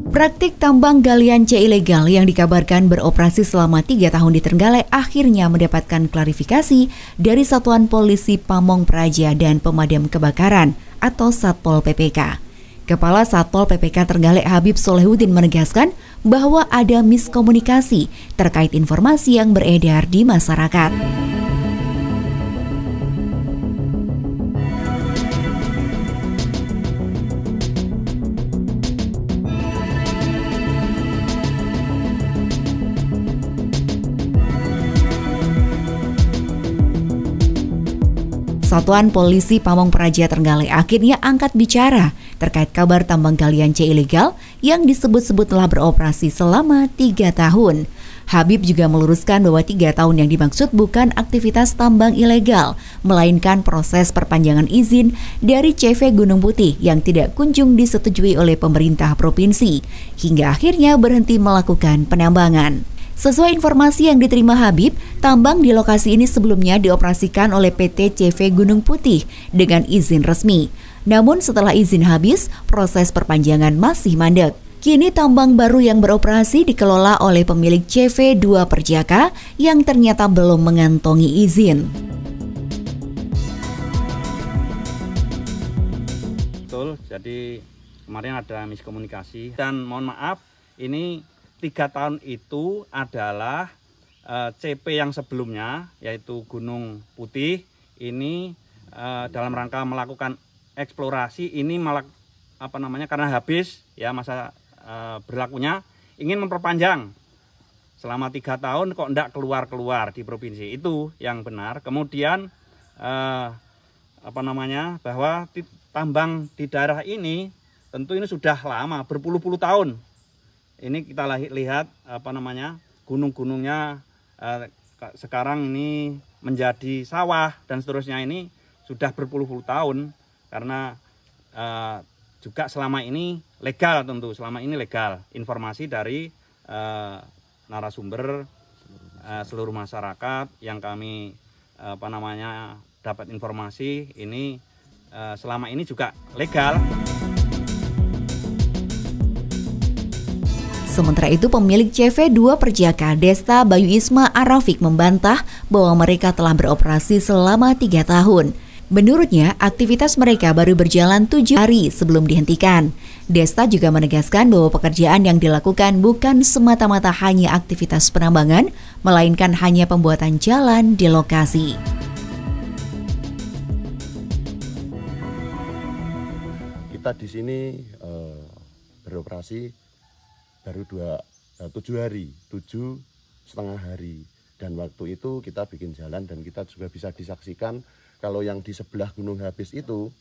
Praktik tambang galian C ilegal yang dikabarkan beroperasi selama 3 tahun di Trenggalek akhirnya mendapatkan klarifikasi dari Satuan Polisi Pamong Praja dan Pemadam Kebakaran atau Satpol PPK. Kepala Satpol PPK Trenggalek Habib Solehudin menegaskan bahwa ada miskomunikasi terkait informasi yang beredar di masyarakat. Satuan Polisi Pamong Praja Trenggalek akhirnya angkat bicara terkait kabar tambang galian C ilegal yang disebut-sebut telah beroperasi selama 3 tahun. Habib juga meluruskan bahwa 3 tahun yang dimaksud bukan aktivitas tambang ilegal, melainkan proses perpanjangan izin dari CV Gunung Putih yang tidak kunjung disetujui oleh pemerintah provinsi, hingga akhirnya berhenti melakukan penambangan. Sesuai informasi yang diterima Habib, tambang di lokasi ini sebelumnya dioperasikan oleh PT CV Gunung Putih dengan izin resmi. Namun setelah izin habis, proses perpanjangan masih mandek. Kini tambang baru yang beroperasi dikelola oleh pemilik CV 2 Perjaka yang ternyata belum mengantongi izin. Betul, jadi kemarin ada miskomunikasi dan mohon maaf, ini 3 tahun itu adalah CP yang sebelumnya, yaitu Gunung Putih. Ini dalam rangka melakukan eksplorasi, ini karena habis ya masa berlakunya, ingin memperpanjang selama 3 tahun kok enggak keluar-keluar di provinsi. Itu yang benar. Kemudian bahwa tambang di daerah ini tentu ini sudah lama, berpuluh-puluh tahun. Ini kita lihat gunung-gunungnya sekarang ini menjadi sawah dan seterusnya, ini sudah berpuluh-puluh tahun karena juga selama ini legal, tentu selama ini legal. Informasi dari narasumber seluruh masyarakat yang kami dapat informasi ini selama ini juga legal. Sementara itu, pemilik CV 2 Perjaka Desta Bayu Isma Arafik membantah bahwa mereka telah beroperasi selama 3 tahun. Menurutnya, aktivitas mereka baru berjalan 7 hari sebelum dihentikan. Desta juga menegaskan bahwa pekerjaan yang dilakukan bukan semata-mata hanya aktivitas penambangan, melainkan hanya pembuatan jalan di lokasi. Kita di sini beroperasi baru 7,5 hari, dan waktu itu kita bikin jalan dan kita juga bisa disaksikan kalau yang di sebelah Gunung Habis itu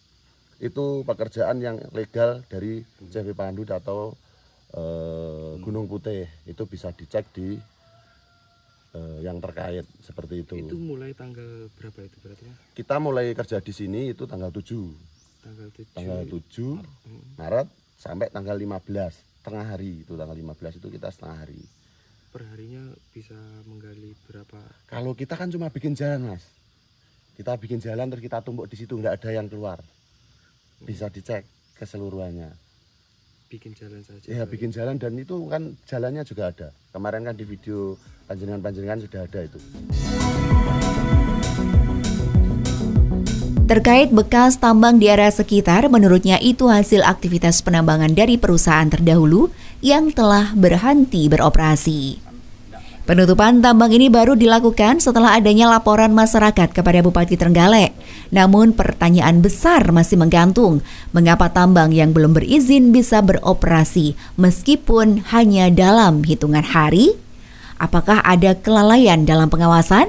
pekerjaan yang legal dari CV Pandu atau Gunung Putih. Itu bisa dicek di yang terkait seperti itu. Itu mulai tanggal berapa itu berarti? Kita mulai kerja di sini itu tanggal 7 Maret sampai tanggal 15. Setengah hari itu, tanggal 15 itu kita setengah hari. Perharinya bisa menggali berapa? Kalau kita kan cuma bikin jalan, Mas. Kita bikin jalan terus kita tumpuk di situ, nggak ada yang keluar. Bisa dicek keseluruhannya. Bikin jalan saja. Ya, bikin jalan, dan itu kan jalannya juga ada. Kemarin kan di video panjenengan sudah ada itu. Terkait bekas tambang di area sekitar, menurutnya itu hasil aktivitas penambangan dari perusahaan terdahulu yang telah berhenti beroperasi. Penutupan tambang ini baru dilakukan setelah adanya laporan masyarakat kepada Bupati Trenggalek. Namun pertanyaan besar masih menggantung, mengapa tambang yang belum berizin bisa beroperasi meskipun hanya dalam hitungan hari? Apakah ada kelalaian dalam pengawasan?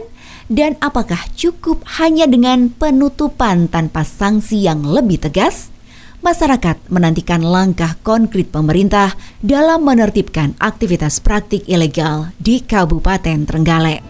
Dan apakah cukup hanya dengan penutupan tanpa sanksi yang lebih tegas? Masyarakat menantikan langkah konkret pemerintah dalam menertibkan aktivitas praktik ilegal di Kabupaten Trenggalek.